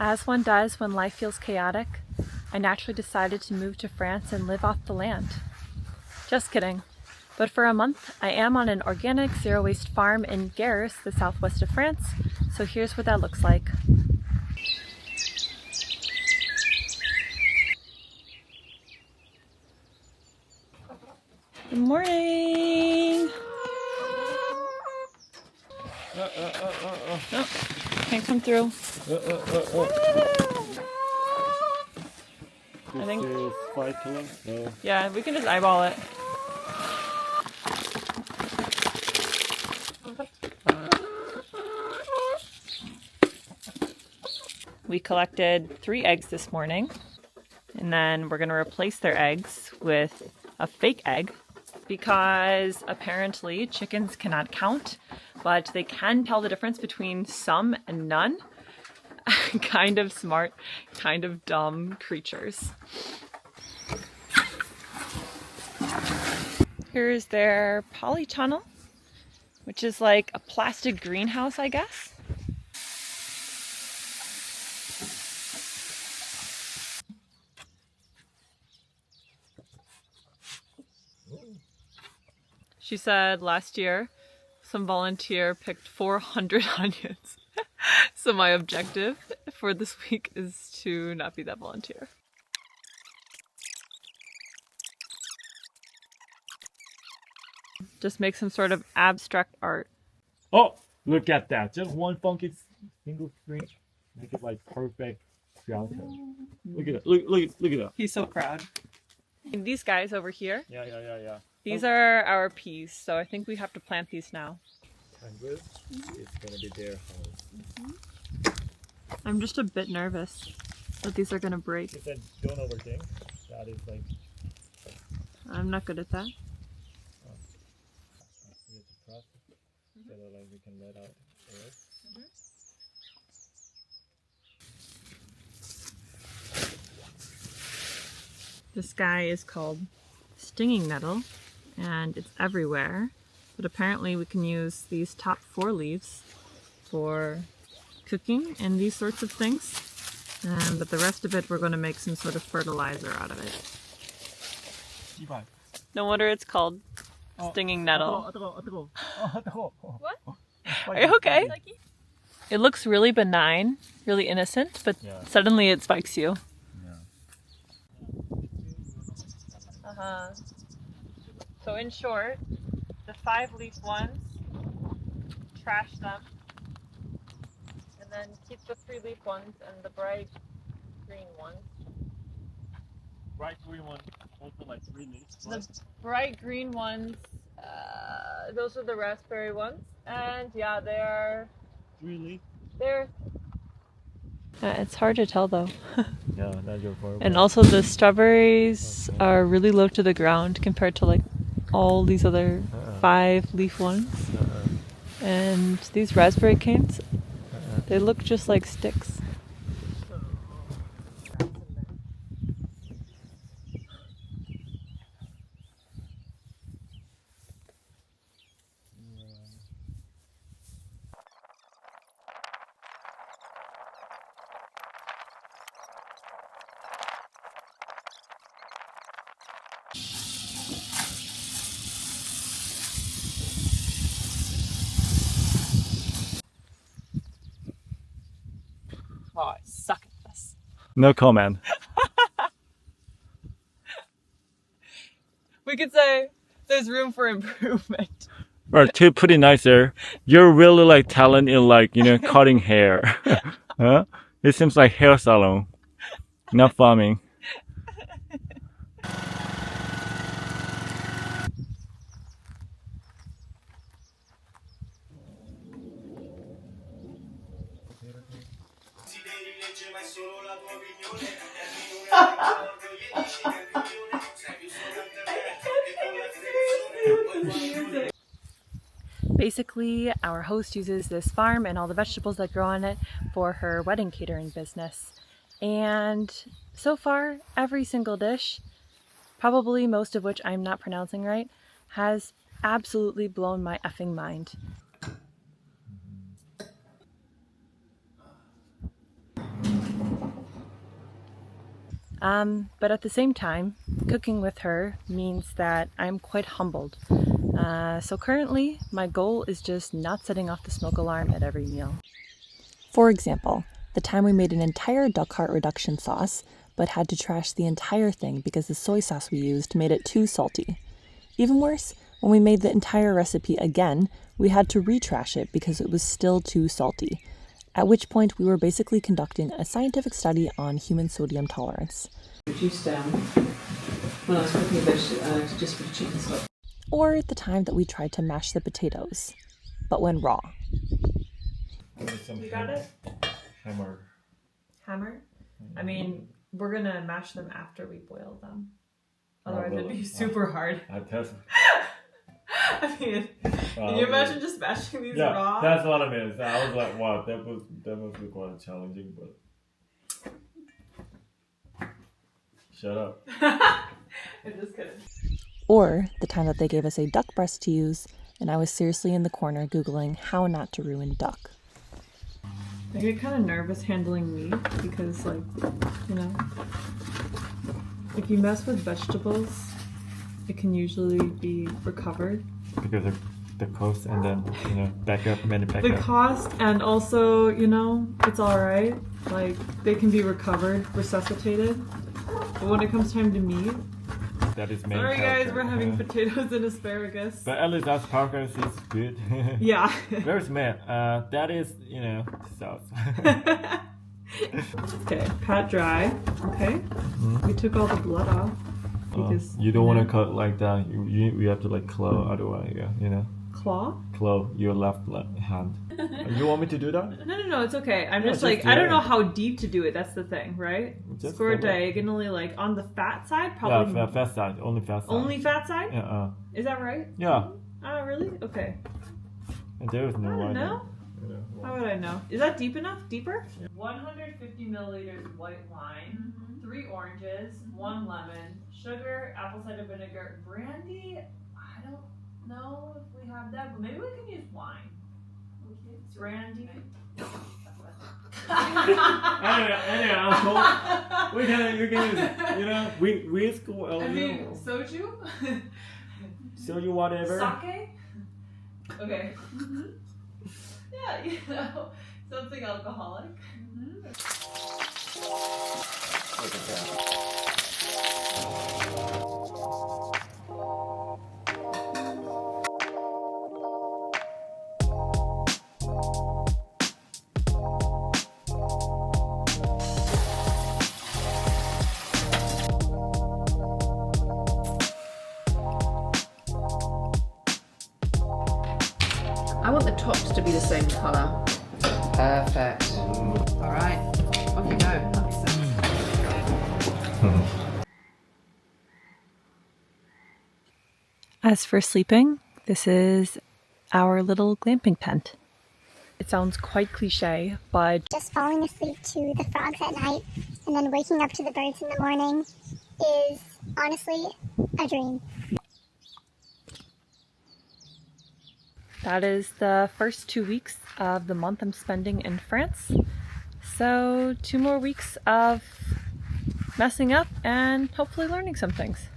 As one does when life feels chaotic, I naturally decided to move to France and live off the land. Just kidding. But for a month, I am on an organic zero-waste farm in Gers, the southwest of France, so here's what that looks like. Good morning! No, can't come through. I think is 5 kilos. So. Yeah, we can just eyeball it. We collected 3 eggs this morning, and then we're going to replace their eggs with a fake egg because apparently chickens cannot count, but they can tell the difference between some and none. Kind of smart, kind of dumb creatures. Here's their polytunnel, which is like a plastic greenhouse, I guess. She said last year some volunteer picked 400 onions. So my objective for this week is to not be that volunteer. Just make some sort of abstract art. Oh, look at that. Just one funky single screen. Make it like perfect geometry. Look at that. Look at that. He's so proud. And these guys over here, Yeah. these are our peas, so I think we have to plant these now. Tangled is gonna be their house. I'm just a bit nervous that these are gonna break. She said, don't overthink. That is like. I'm not good at that. We have to press so that like we can let out air. This guy is called stinging nettle, and it's everywhere. But apparently we can use these top 4 leaves for cooking and these sorts of things. But the rest of it, we're going to make some sort of fertilizer out of it. No wonder it's called stinging nettle. What? Are you okay? It looks really benign, really innocent, but suddenly it spikes you. So in short, the 5-leaf ones, trash them, and then keep the 3-leaf ones and the bright green ones. Bright green one, also like 3 leaves. The bright green ones, those are the raspberry ones, and yeah, they're 3 leaves. It's hard to tell though. Yeah, that's your fault. And also the strawberries are really low to the ground compared to like all these other 5-leaf ones. And these raspberry canes, they look just like sticks. Oh, I suck at this. No comment. We could say there's room for improvement. Or to put it nicer, you're really like talent in like, cutting hair. Huh? It seems like hair salon, not farming. Basically, our host uses this farm and all the vegetables that grow on it for her wedding catering business. And so far, every single dish, probably most of which I'm not pronouncing right, has absolutely blown my effing mind. But at the same time, cooking with her means that I'm quite humbled. So currently, my goal is just not setting off the smoke alarm at every meal. For example, the time we made an entire duck heart reduction sauce, but had to trash the entire thing because the soy sauce we used made it too salty. Even worse, when we made the entire recipe again, we had to retrash it because it was still too salty. At which point we were basically conducting a scientific study on human sodium tolerance. Juice down when I was cooking just for the chicken stuff. Or the time that we tried to mash the potatoes, but when raw. You got it? Hammer. Hammer? I mean, we're gonna mash them after we boil them. Otherwise it'd be super hard. I test. I mean, can you imagine just mashing these raw? That's what I mean. I was like, wow, that must be quite challenging, but shut up. I'm just kidding. Or the time that they gave us a duck breast to use, and I was seriously in the corner Googling how not to ruin duck. I get kind of nervous handling meat because, like, you know, if you mess with vegetables, it can usually be recovered. Because of the cost and then, you know, backup, The cost, and also, you know, it's alright. Like, they can be recovered, resuscitated. But when it comes time to meat, that is main sorry character. guys, we're having potatoes and asparagus. But at least asparagus is good. Yeah. Where's Matt? That is, you know, sauce. Okay, pat dry. Okay. We took all the blood off. Because, you don't want to cut like that. You have to like claw, otherwise, yeah, you know. Claw? Claw your left hand. You want me to do that? No, it's okay. I'm just just like, do I don't it. know how deep to do it. That's the thing, right? Just Score follow. diagonally, like on the fat side, probably. Yeah, fat side, only fat side. Only fat side? Yeah. Is that right? Yeah. Oh, really? Okay. And there is no I don't one. know. How would I know? Is that deep enough? Deeper? 150 milliliters white wine, 3 oranges, 1 lemon, sugar, apple cider vinegar, brandy. I don't know if we have that, but maybe we can use wine. Brandy. Anyhow, we can use, you know, we school. I mean, soju? Soju, whatever. Sake? Okay. Yeah, you know, something alcoholic. Look at that. I want the tops to be the same colour. Perfect. Alright, off you go. That makes sense. As for sleeping, this is our little glamping tent. It sounds quite cliche, but just falling asleep to the frogs at night and then waking up to the birds in the morning is honestly a dream. that is the first 2 weeks of the month I'm spending in France. So 2 more weeks of messing up and hopefully learning some things.